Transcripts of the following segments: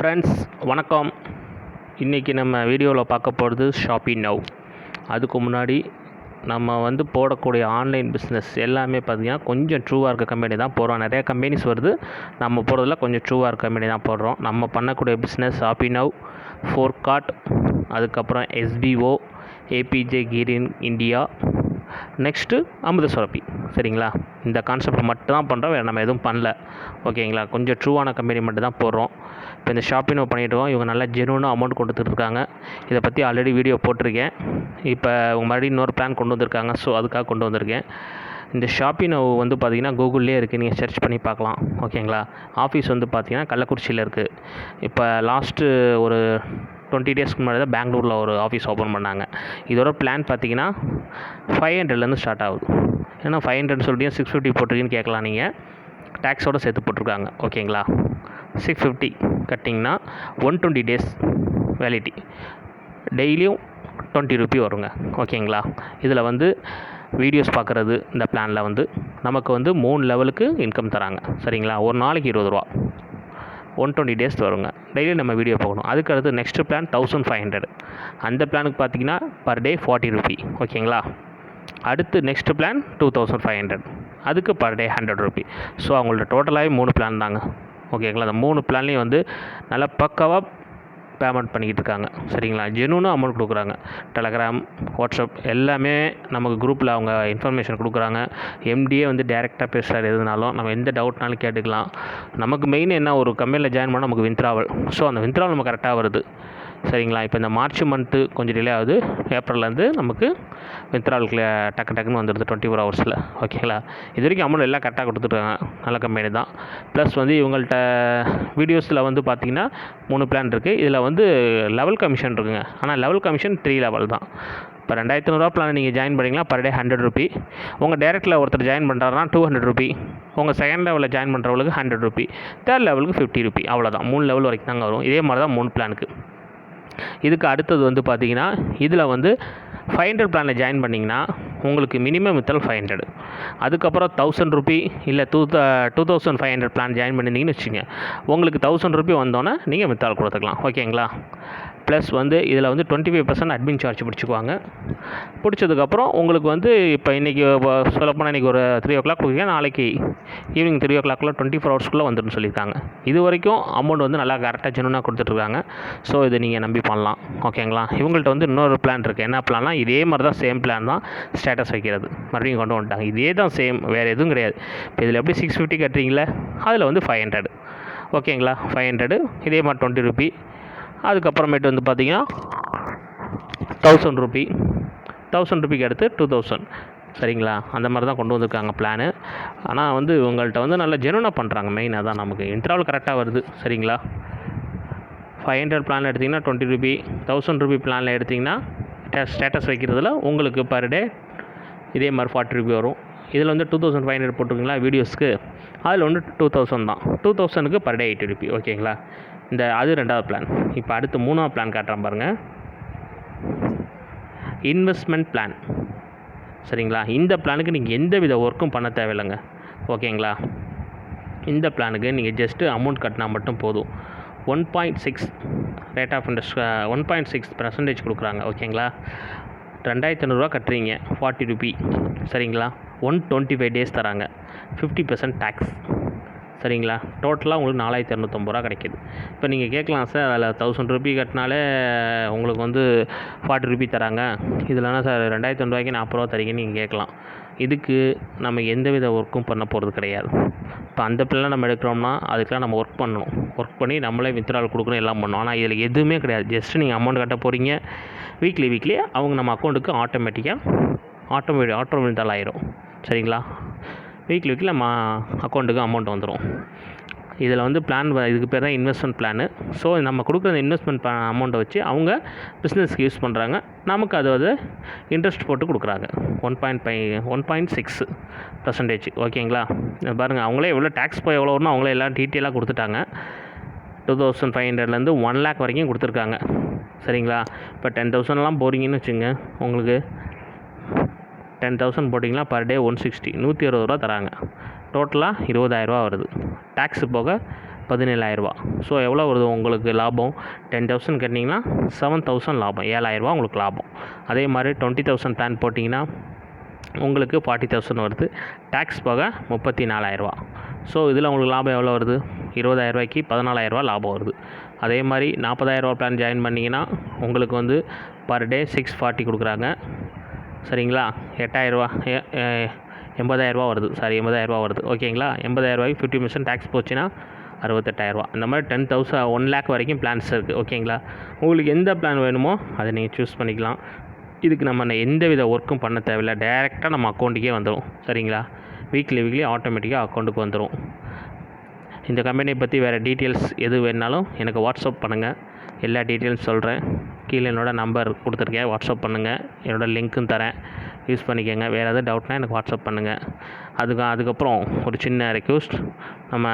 Friends வணக்கம். இன்றைக்கி நம்ம வீடியோவில் பார்க்க போகிறது ஷாப்பி நவ். அதுக்கு முன்னாடி நம்ம போடக்கூடிய ஆன்லைன் பிஸ்னஸ் எல்லாமே பார்த்திங்கன்னா கொஞ்சம் ட்ரூவாக இருக்க கம்பெனி தான் போடுறோம். நிறையா கம்பெனிஸ் வருது, நம்ம போடுறதுல கொஞ்சம் ட்ரூவாக இருக்க கம்பெனி தான் போடுறோம். நம்ம பண்ணக்கூடிய பிஸ்னஸ் ஷாப்பி நவ், ஃபோர்கார்ட், அதுக்கப்புறம் எஸ்பிஓ, ஏபிஜே கீரின் இந்தியா, நெக்ஸ்ட்டு அமுத சுரப்பி. சரிங்களா, இந்த கான்செப்ட் மட்டும் தான் பண்ணுறோம், வேறு நம்ம எதுவும் பண்ணல. ஓகேங்களா, கொஞ்சம் ட்ரூவான கம்பெனி மட்டும் தான் போடுறோம். இப்போ இந்த ஷாப்பிங் பண்ணிவிட்டோம். இவங்க நல்லா ஜெனுவனாக அமௌண்ட் கொடுத்துட்ருக்காங்க. இதை பற்றி ஆல்ரெடி வீடியோ போட்டிருக்கேன். இப்போ அவங்க மறுபடியும் இன்னொரு பிளான் கொண்டு வந்திருக்காங்க, ஸோ அதுக்காக கொண்டு வந்திருக்கேன். இந்த ஷாப்பிங் பார்த்திங்கன்னா கூகுள்லேயே இருக்குது, நீங்கள் சர்ச் பண்ணி பார்க்கலாம். ஓகேங்களா, ஆஃபீஸ் பார்த்திங்கன்னா கள்ளக்குறிச்சியில் இருக்குது. இப்போ லாஸ்ட்டு ஒரு 20 டேஸ்க்கு முன்னாடி தான் பெங்களூரில் ஒரு ஆஃபீஸ் ஓப்பன் பண்ணாங்க. இதோட பிளான் பார்த்திங்கன்னா 500லேருந்து ஸ்டார்ட் ஆகுது. ஏன்னா 500 சொல்லிட்டு 650 போட்டிருக்கீங்கன்னு கேட்கலாம். நீங்கள் டேக்ஸோடு சேர்த்து போட்டிருக்காங்க. ஓகேங்களா, 650 கட்டிங்கன்னா 120 டேஸ் வேலிட்டி, டெய்லியும் 20 ரூபி வருங்க. ஓகேங்களா, இதில் வீடியோஸ் பார்க்குறது இந்த பிளானில் நமக்கு 3 லெவலுக்கு இன்கம் தராங்க. சரிங்களா, ஒரு நாளைக்கு 20 ரூபா, 120 டேஸ் வருங்க. டெய்லி நம்ம வீடியோ பார்க்கணும். அதுக்கடுத்து நெக்ஸ்ட்டு பிளான் 1500. அந்த பிளானுக்கு பார்த்திங்கன்னா பர் டே 40 ரூபி. ஓகேங்களா, அடுத்து நெக்ஸ்ட்டு பிளான் 2500, அதுக்கு பர் டே 100 ரூபி. ஸோ அவங்கள்ட்ட டோட்டலாகவே 3 பிளான் தாங்க. ஓகேங்களா, அந்த 3 பிளான்லேயும் நல்லா பக்காவாக பேமெண்ட் பண்ணிக்கிட்டு இருக்காங்க. சரிங்களா, ஜெனுவனாக அமௌண்ட் கொடுக்குறாங்க. டெலகிராம், வாட்ஸ்அப் எல்லாமே நமக்கு குரூப்பில் அவங்க இன்ஃபர்மேஷன் கொடுக்குறாங்க. எம்டியே டேரெக்டாக பேசுகிறார். எதுனாலும் நம்ம எந்த டவுட்னாலும் கேட்டுக்கலாம். நமக்கு மெயின் என்ன, ஒரு கம்பெனியில் ஜாயின் பண்ணால் நமக்கு வித்ட்ராவல். ஸோ அந்த வித்ட்ராவல் நம்ம கரெக்டாக வருது. சரிங்களா, இப்போ இந்த மார்ச் மந்த்து கொஞ்சம் டிலே ஆகுது. ஏப்ரல்லேருந்து நமக்கு வித்ட்ராவல் டக்குன்னு வந்துடுது 24 ஹவர்ஸில். ஓகேங்களா, இது வரைக்கும் அமௌண்ட் எல்லாம் கரெக்டாக கொடுத்துட்ருக்காங்க. நல்ல கம்பெனி தான். ப்ளஸ் இவங்கள்ட்ட வீடியோஸில் பார்த்திங்கன்னா 3 பிளான் இருக்குது. இதில் லெவல் கமிஷன் இருக்குங்க. ஆனால் லெவல் கமிஷன் 3 லெவல் தான். இப்போ 2500 பிளான் நீங்கள் ஜாயின் பண்ணிங்கன்னா பர் டே 100 ரூபி. உங்கள் டேரெக்டில் ஒருத்தர் ஜாயின் பண்ணுறாருனா 200 ரூபி. உங்கள் செகண்ட் லெவலில் ஜாயின் பண்ணுறவங்களுக்கு 100 ரூபி. தேர்ட் லெவலுக்கு 50 ரூபி. அவ்வளோதான், 3 லெவல் வரைக்கும் தாங்க வரும். இதே மாதிரி தான் 3 பிளானுக்கு. இதுக்கு அடுத்தது பார்த்திங்கன்னா இதில் 500 பிளானில் ஜாயின் பண்ணிங்கன்னா உங்களுக்கு மினிமம் வித்தல் 500. அதுக்கப்புறம் 1000 ரூபி இல்லை 2500 பிளான் ஜாயின் பண்ணியிருந்தீங்கன்னு வச்சுங்க, உங்களுக்கு 1000 ரூபி வந்தோன்னே நீங்கள் வித்தால் கொடுத்துக்கலாம். ஓகேங்களா, ப்ளஸ் இதில் 25% அட்மின் சார்ஜ் பிடிச்சிக்குவாங்க. பிடிச்சதுக்கப்புறம் உங்களுக்கு இப்போ இன்றைக்கி சொல்லப்போனால் இன்றைக்கி ஒரு 3 o'clock கொடுக்குறீங்க, நாளைக்கு ஈவினிங் 3 o'clock 24 ஹவர்ஸ்க்குள்ளே வந்துடும் சொல்லியிருக்காங்க. இது வரைக்கும் அமௌண்ட் நல்லா கரெக்டாக ஜெனுவனாக கொடுத்துட்ருக்காங்க. ஸோ இதை நீங்கள் நம்பி பண்ணலாம். ஓகேங்களா, இவங்கள்ட்ட இன்னொரு பிளான் இருக்குது. என்ன பிளான்னா இதே மாதிரி தான், சேம் பிளான் தான், ஸ்டேட்டஸ் வைக்கிறது மறுபடியும் கொண்டு வந்துட்டாங்க. இதே தான் சேம், வேறு எதுவும் கிடையாது. இப்போ இதில் எப்படி 650 கட்டுறீங்களே, அதில் 500. ஓகேங்களா, 500 இதே மாதிரி 20 ரூபி. அதுக்கப்புறமேட்டு பார்த்திங்கன்னா 1000 ரூபி, 1000 ரூபிக்கு அடுத்து 2000. சரிங்களா, அந்த மாதிரி தான் கொண்டு வந்திருக்காங்க பிளானு. ஆனால் இவங்கள்ட்ட நல்லா ஜெனுவனாக பண்ணுறாங்க. மெயின் அதான், நமக்கு இன்ட்ராவல் கரெக்டாக வருது. சரிங்களா, 500 பிளானில் எடுத்திங்கன்னா 20 ரூபி, 1000 ரூபி பிளானில் எடுத்திங்கன்னா ஸ்டேட்டஸ் வைக்கிறதுல உங்களுக்கு பர் டே இதே மாதிரி 40 ரூபி வரும். இதில் 2500 போட்டிருக்கீங்களா வீடியோஸ்க்கு, அதில் 2000 தான். 2000க்கு பர் டே 80 ரூபி. ஓகேங்களா, அது 2வது பிளான். இப்போ அடுத்து 3வது பிளான் காட்டுறேன் பாருங்கள், இன்வெஸ்ட்மெண்ட் பிளான். சரிங்களா, இந்த பிளானுக்கு நீங்கள் எந்த வித ஒர்க்கும் பண்ண தேவையில்லைங்க. ஓகேங்களா, இந்த பிளானுக்கு நீங்கள் ஜஸ்ட்டு அமௌண்ட் கட்டினா மட்டும் போதும். 1.6 ரேட் ஆஃப் இன்ட்ரெஸ்ட் 1.6% கொடுக்குறாங்க. ஓகேங்களா, 2500 கட்டுறீங்க, 40 ரூபி. சரிங்களா, 125 டேஸ் தராங்க, 50% டேக்ஸ். சரிங்களா, டோட்டலாக உங்களுக்கு 4250 கிடைக்கிது. இப்போ நீங்கள் கேட்கலாம், சார் அதில் 1000 ரூபி கட்டினாலே உங்களுக்கு 40 ரூபி தராங்க, இதில்னா சார் 2500 40 ரூபா தரீங்கன்னு நீங்கள் கேட்கலாம். இதுக்கு நம்ம எந்த வித ஒர்க்கும் பண்ண போகிறது கிடையாது. இப்போ அந்த பிள்ளைலாம் நம்ம எடுக்கிறோம்னா அதுக்கெலாம் நம்ம ஒர்க் பண்ணணும். ஒர்க் பண்ணி நம்மளே வித்ட்ராவல் கொடுக்கணும், எல்லாம் பண்ணணும். ஆனால் இதில் எதுவுமே கிடையாது. ஜஸ்ட்டு நீங்கள் அமௌண்ட் கட்ட போகிறீங்க. வீக்லி அவங்க நம்ம அக்கௌண்ட்டுக்கு ஆட்டோ வித்ட்ராவல் ஆயிரும். சரிங்களா, வீக்லி நம்ம அக்கௌண்ட்டுக்கு அமௌண்ட் வந்துடும். இதில் பிளான் இதுக்கு பேர் தான் இன்வெஸ்ட்மெண்ட் பிளானு. ஸோ நம்ம கொடுக்குற இன்வெஸ்ட்மெண்ட் அமௌண்ட்டை வச்சு அவங்க பிஸ்னஸ்க்கு யூஸ் பண்ணுறாங்க. நமக்கு அது இன்ட்ரெஸ்ட் போட்டு கொடுக்குறாங்க 1.6%. ஓகேங்களா, பாருங்கள், அவங்களே எவ்வளோ டேக்ஸ் போய் எவ்வளோ வரணும் அவங்களே எல்லாம் டீட்டெயிலாக கொடுத்துட்டாங்க. 2500லேருந்து 1 lakh வரைக்கும் கொடுத்துருக்காங்க. சரிங்களா, இப்போ 10,000லாம் போகிறீங்கன்னு வச்சுங்க, உங்களுக்கு 10,000 போட்டிங்கன்னா பர் டே 160 ரூபா தராங்க. டோட்டலாக 20,000 ரூபா வருது. டேக்ஸு போக 17,000. ஸோ எவ்வளோ வருது உங்களுக்கு லாபம்? 10,000 கட்டினீங்கன்னா 7,000 லாபம், 7,000 உங்களுக்கு லாபம். அதே மாதிரி 20,000 பிளான் போட்டிங்கன்னா உங்களுக்கு 40,000 வருது. டேக்ஸ் போக 34,000. ஸோ இதில் உங்களுக்கு லாபம் எவ்வளோ வருது? 20,000க்கு 14,000 லாபம் வருது. அதே மாதிரி 40,000 பிளான் ஜாயின் பண்ணிங்கன்னா உங்களுக்கு வந்து பர் டே 640 கொடுக்குறாங்க. சரிங்களா? 80,000 வருது. 80,000 வருது. ஓகேங்களா? 80,000க்கு 50% டேக்ஸ் போச்சுன்னா 68,000. இந்த மாதிரி 10,000 1 lakh வரைக்கும் பிளான்ஸ் இருக்குது. ஓகேங்களா? உங்களுக்கு எந்த பிளான் வேணுமோ அதை நீங்கள் சூஸ் பண்ணிக்கலாம். இதுக்கு நம்ம எந்த வித ஒர்க்கும் பண்ண தேவையில்லை. டைரெக்டாக நம்ம அக்கௌண்ட்டுக்கே வந்துடும். சரிங்களா? வீக்லி ஆட்டோமேட்டிக்காக அக்கௌண்ட்டுக்கு வந்துடும். இந்த கம்பெனியை பற்றி வேறு டீட்டெயில்ஸ் எது வேணுனாலும் எனக்கு வாட்ஸ்அப் பண்ணுங்கள். எல்லா டீட்டெயில்ஸ் சொல்கிறேன். கீழே என்னோடய நம்பர் கொடுத்துருக்கேன், வாட்ஸ்அப் பண்ணுங்கள். என்னோடய லிங்க்கும் தரேன், யூஸ் பண்ணிக்கோங்க. வேறு எதாவது டவுட்னால் எனக்கு வாட்ஸ்அப் பண்ணுங்கள். அதுக்கப்புறம் ஒரு சின்ன ரெக்வஸ்ட், நம்ம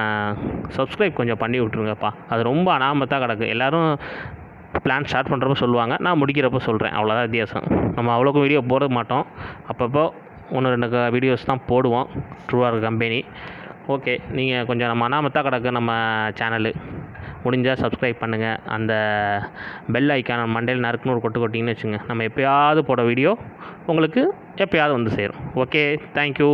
சப்ஸ்கிரைப் கொஞ்சம் பண்ணி விட்ருங்கப்பா. அது ரொம்ப அனாமத்தாக கிடக்கு. எல்லோரும் பிளான் ஸ்டார்ட் பண்ணுறப்ப சொல்லுவாங்க, நான் முடிக்கிறப்ப சொல்கிறேன். அவ்வளோதான் வித்தியாசம். நம்ம அவ்வளோக்கும் வீடியோ போட மாட்டோம். அப்பப்போ 1-2 வீடியோஸ் தான் போடுவோம். ட்ரூவார்க் கம்பெனி. ஓகே, நீங்கள் கொஞ்சம் நம்ம அனாமத்தாக கிடக்கு நம்ம சேனலு. முடிஞ்சால் சப்ஸ்கிரைப் பண்ணுங்கள். அந்த பெல் ஐக்கான மண்டையில் நறுக்குன்னு ஒரு கொட்டிங்கன்னு வச்சுங்க, நம்ம எப்போயாவது போட வீடியோ உங்களுக்கு எப்போயாவது வந்து சேரும். Okay, thank you.